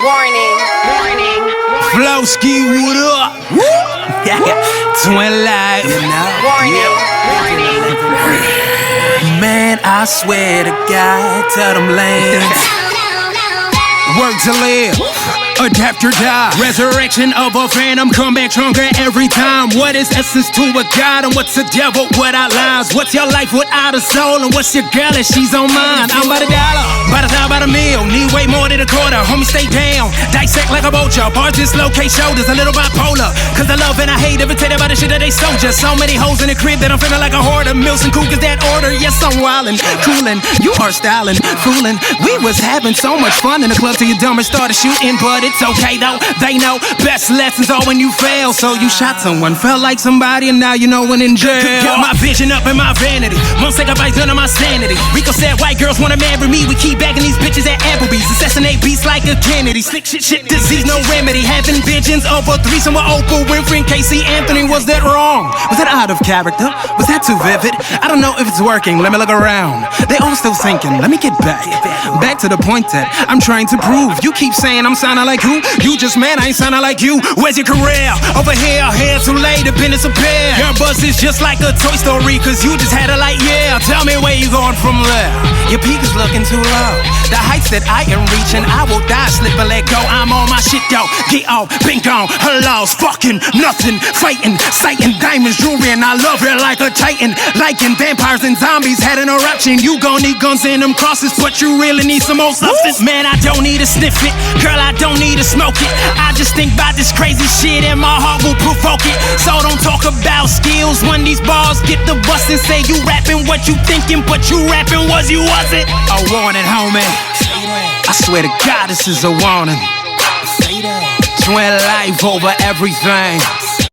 Warning, warning, warning. Flowski, what up? Twin Light, you know? Warning, warning. Man, I swear to God, tell them lanes. Work to live, adapt or die. Resurrection of a phantom, come back stronger every time. What is essence to a god and what's a devil without lies? What's your life without a soul and what's your girl if she's on mine? I'm by the dollar, by the thou, by the meal. Need way more than a quarter, homie stay down. Dissect like a vulture, bars dislocate shoulders, a little bipolar. Cause I love and I hate irritated by the shit that they soldier. So many hoes in the crib that I'm feeling like a hoarder. Mills and cougars that order, yes I'm wildin', coolin'. You are styling, fooling. We was having so much fun in the club till you dumb and started shooting. But it's okay though, they know best lessons are when you fail. So you shot someone, felt like somebody, and now you know when in jail. Got my vision up in my vanity, won't sacrifice none of my sanity. Rico said white girls wanna marry me, we keep bagging these bitches at Applebee's. Assassinate beats like a Kennedy, slick shit, disease, no remedy. Having visions of a threesome with Oprah Winfrey and Casey Anthony. Was that wrong? Was that out of character? Was that too vivid? I don't know if it's working, let me look around. They all still thinking, let me get back to the point that I'm trying to prove. You keep saying I'm sounding like who? You just man, I ain't sounding like you. Where's your career? Over here, too late, the business appear. Your buzz is just like a Toy Story, cause you just had a light, yeah. Tell me where you going from there. Your peak is looking too low. The heights that I am reaching, I will die, slip and let go. I'm on my shit, yo. Get off, been gone, hello, fucking nothing, fighting, sighting, diamonds, jewelry, and I love it like a titan. Liking vampires and zombies had an eruption. You gon' need guns and them crosses, but you really need some more substance. Man, I don't need to sniff it, girl, I don't need to smoke it. I just think about this crazy shit and my heart will provoke it. So don't talk about skills when these bars get the bust and say you rapping what you thinking, but you rapping was you wasn't. A warning, homie. I swear to God, this is a warning. Twin life over everything.